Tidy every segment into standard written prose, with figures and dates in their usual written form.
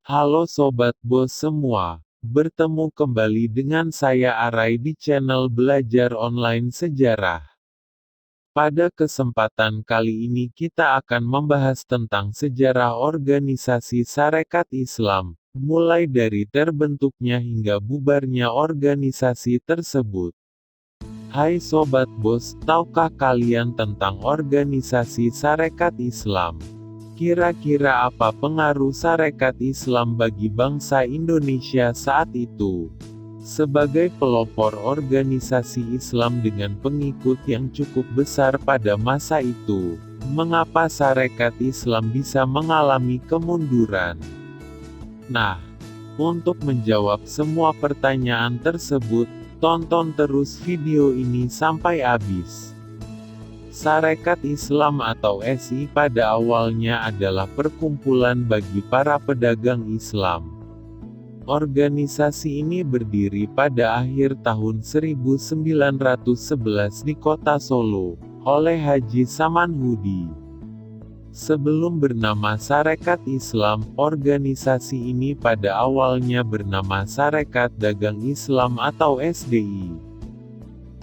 Halo Sobat Bos semua, bertemu kembali dengan saya Arai di channel Belajar Online Sejarah. Pada kesempatan kali ini kita akan membahas tentang sejarah organisasi Sarekat Islam, mulai dari terbentuknya hingga bubarnya organisasi tersebut. Hai Sobat Bos, tahukah kalian tentang organisasi Sarekat Islam? Kira-kira apa pengaruh Sarekat Islam bagi bangsa Indonesia saat itu? Sebagai pelopor organisasi Islam dengan pengikut yang cukup besar pada masa itu, mengapa Sarekat Islam bisa mengalami kemunduran? Nah, untuk menjawab semua pertanyaan tersebut, tonton terus video ini sampai habis. Sarekat Islam atau SI pada awalnya adalah perkumpulan bagi para pedagang Islam. Organisasi ini berdiri pada akhir tahun 1911 di kota Solo, oleh Haji Samanhudi. Sebelum bernama Sarekat Islam, organisasi ini pada awalnya bernama Sarekat Dagang Islam atau SDI.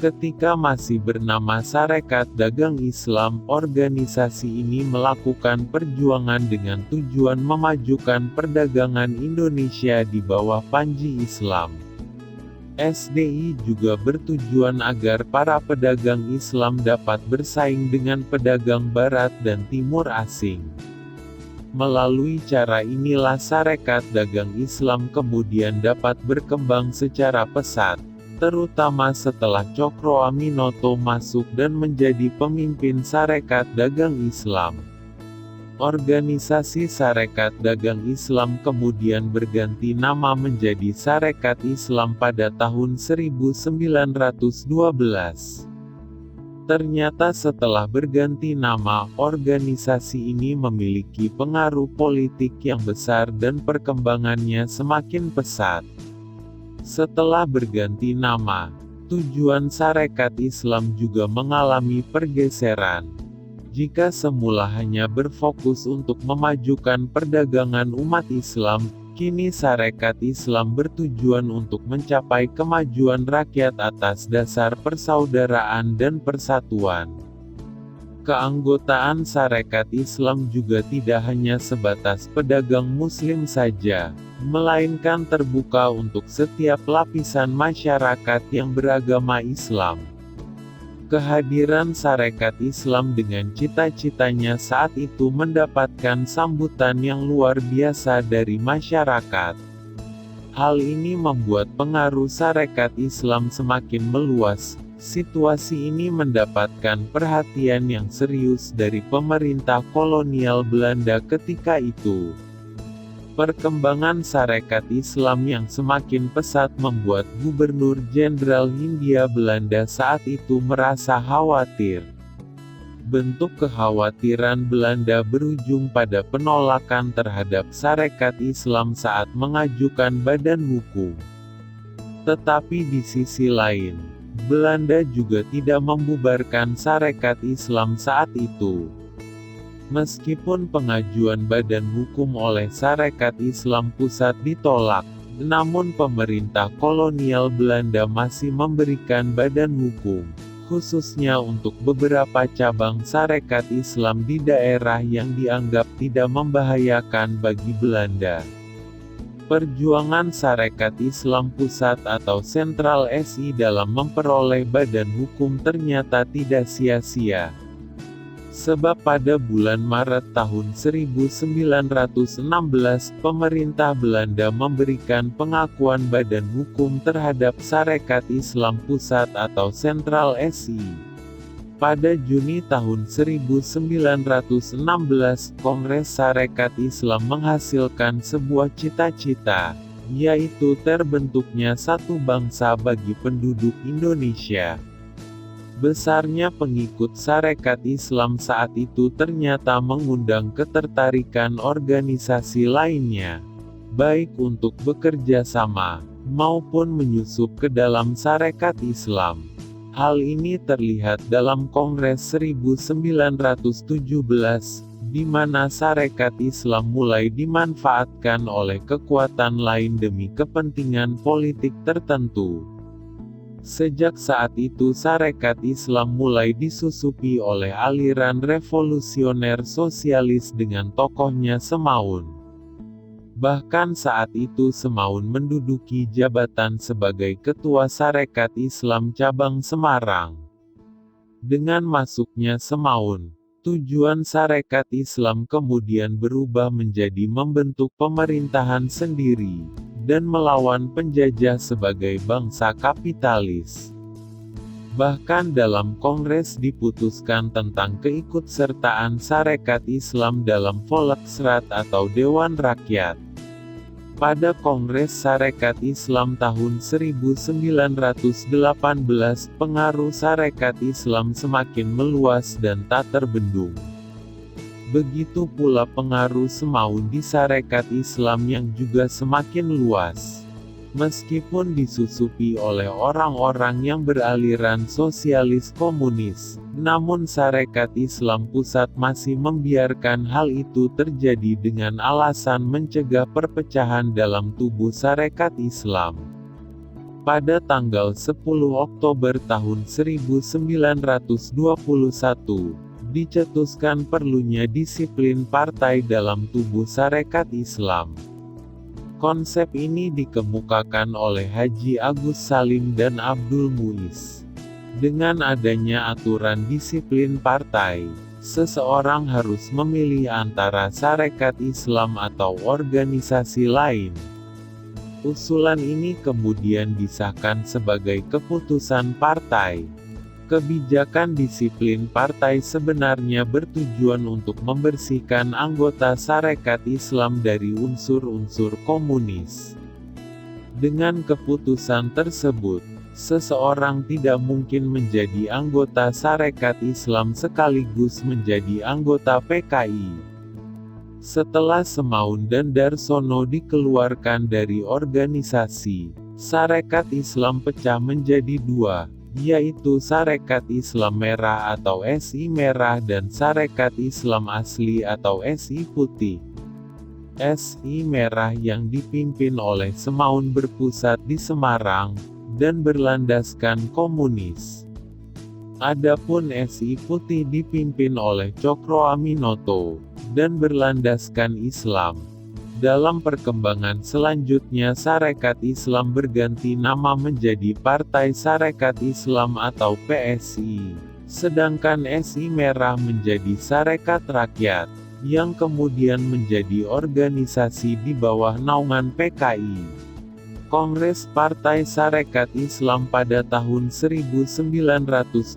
Ketika masih bernama Sarekat Dagang Islam, organisasi ini melakukan perjuangan dengan tujuan memajukan perdagangan Indonesia di bawah panji Islam. SDI juga bertujuan agar para pedagang Islam dapat bersaing dengan pedagang Barat dan Timur asing. Melalui cara inilah Sarekat Dagang Islam kemudian dapat berkembang secara pesat, terutama setelah Cokro Aminoto masuk dan menjadi pemimpin Sarekat Dagang Islam. Organisasi Sarekat Dagang Islam kemudian berganti nama menjadi Sarekat Islam pada tahun 1912. Ternyata setelah berganti nama, organisasi ini memiliki pengaruh politik yang besar dan perkembangannya semakin pesat. Setelah berganti nama, tujuan Sarekat Islam juga mengalami pergeseran. Jika semula hanya berfokus untuk memajukan perdagangan umat Islam, kini Sarekat Islam bertujuan untuk mencapai kemajuan rakyat atas dasar persaudaraan dan persatuan. Keanggotaan Sarekat Islam juga tidak hanya sebatas pedagang Muslim saja, melainkan terbuka untuk setiap lapisan masyarakat yang beragama Islam. Kehadiran Sarekat Islam dengan cita-citanya saat itu mendapatkan sambutan yang luar biasa dari masyarakat. Hal ini membuat pengaruh Sarekat Islam semakin meluas. Situasi ini mendapatkan perhatian yang serius dari pemerintah kolonial Belanda ketika itu. Perkembangan Sarekat Islam yang semakin pesat membuat Gubernur Jenderal Hindia Belanda saat itu merasa khawatir. Bentuk kekhawatiran Belanda berujung pada penolakan terhadap Sarekat Islam saat mengajukan badan hukum. Tetapi di sisi lain, Belanda juga tidak membubarkan Sarekat Islam saat itu. Meskipun pengajuan badan hukum oleh Sarekat Islam Pusat ditolak, namun pemerintah kolonial Belanda masih memberikan badan hukum, khususnya untuk beberapa cabang Sarekat Islam di daerah yang dianggap tidak membahayakan bagi Belanda. Perjuangan Sarekat Islam Pusat atau Sentral SI dalam memperoleh badan hukum ternyata tidak sia-sia. Sebab pada bulan Maret tahun 1916, pemerintah Belanda memberikan pengakuan badan hukum terhadap Sarekat Islam Pusat atau Sentral SI. Pada Juni tahun 1916, Kongres Sarekat Islam menghasilkan sebuah cita-cita, yaitu terbentuknya satu bangsa bagi penduduk Indonesia. Besarnya pengikut Sarekat Islam saat itu ternyata mengundang ketertarikan organisasi lainnya, baik untuk bekerja sama, maupun menyusup ke dalam Sarekat Islam. Hal ini terlihat dalam Kongres 1917, di mana Sarekat Islam mulai dimanfaatkan oleh kekuatan lain demi kepentingan politik tertentu. Sejak saat itu Sarekat Islam mulai disusupi oleh aliran revolusioner sosialis dengan tokohnya Semaun. Bahkan saat itu Semaun menduduki jabatan sebagai Ketua Sarekat Islam Cabang Semarang. Dengan masuknya Semaun, tujuan Sarekat Islam kemudian berubah menjadi membentuk pemerintahan sendiri, dan melawan penjajah sebagai bangsa kapitalis. Bahkan dalam Kongres diputuskan tentang keikutsertaan Sarekat Islam dalam Volksraad atau Dewan Rakyat. Pada Kongres Sarekat Islam tahun 1918, pengaruh Sarekat Islam semakin meluas dan tak terbendung. Begitu pula pengaruh Semaun di Sarekat Islam yang juga semakin luas. Meskipun disusupi oleh orang-orang yang beraliran sosialis komunis, namun Sarekat Islam Pusat masih membiarkan hal itu terjadi dengan alasan mencegah perpecahan dalam tubuh Sarekat Islam. Pada tanggal 10 Oktober tahun 1921, dicetuskan perlunya disiplin partai dalam tubuh Sarekat Islam. Konsep ini dikemukakan oleh Haji Agus Salim dan Abdul Muiz. Dengan adanya aturan disiplin partai, seseorang harus memilih antara Sarekat Islam atau organisasi lain. Usulan ini kemudian disahkan sebagai keputusan partai. Kebijakan disiplin partai sebenarnya bertujuan untuk membersihkan anggota Sarekat Islam dari unsur-unsur komunis. Dengan keputusan tersebut, seseorang tidak mungkin menjadi anggota Sarekat Islam sekaligus menjadi anggota PKI. Setelah Semaun dan Darsono dikeluarkan dari organisasi, Sarekat Islam pecah menjadi dua, yaitu Sarekat Islam Merah atau SI Merah dan Sarekat Islam Asli atau SI Putih. SI Merah yang dipimpin oleh Semaun berpusat di Semarang, dan berlandaskan komunis. Adapun SI Putih dipimpin oleh Cokro Aminoto, dan berlandaskan Islam. Dalam perkembangan selanjutnya Sarekat Islam berganti nama menjadi Partai Sarekat Islam atau PSI, sedangkan SI Merah menjadi Sarekat Rakyat, yang kemudian menjadi organisasi di bawah naungan PKI. Kongres Partai Sarekat Islam pada tahun 1927,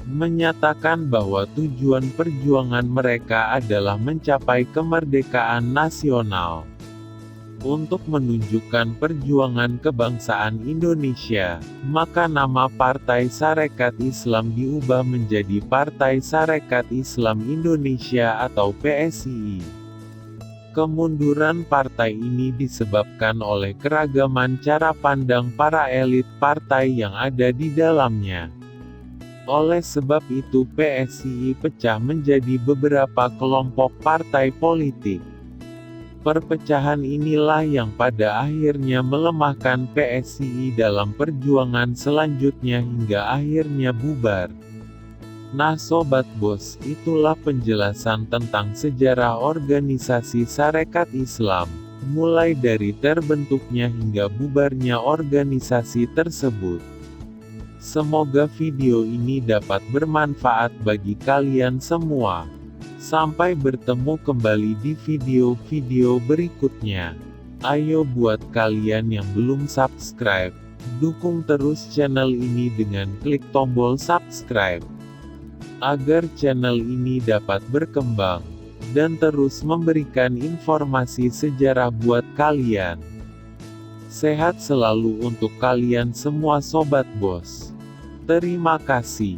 menyatakan bahwa tujuan perjuangan mereka adalah mencapai kemerdekaan nasional. Untuk menunjukkan perjuangan kebangsaan Indonesia, maka nama Partai Sarekat Islam diubah menjadi Partai Sarekat Islam Indonesia atau PSI. Kemunduran partai ini disebabkan oleh keragaman cara pandang para elit partai yang ada di dalamnya. Oleh sebab itu PSI pecah menjadi beberapa kelompok partai politik. Perpecahan inilah yang pada akhirnya melemahkan PSI dalam perjuangan selanjutnya hingga akhirnya bubar. Nah Sobat Bos, itulah penjelasan tentang sejarah organisasi Sarekat Islam, mulai dari terbentuknya hingga bubarnya organisasi tersebut. Semoga video ini dapat bermanfaat bagi kalian semua. Sampai bertemu kembali di video-video berikutnya. Ayo buat kalian yang belum subscribe, dukung terus channel ini dengan klik tombol subscribe. Agar channel ini dapat berkembang, dan terus memberikan informasi sejarah buat kalian. Sehat selalu untuk kalian semua Sobat Bos. Terima kasih.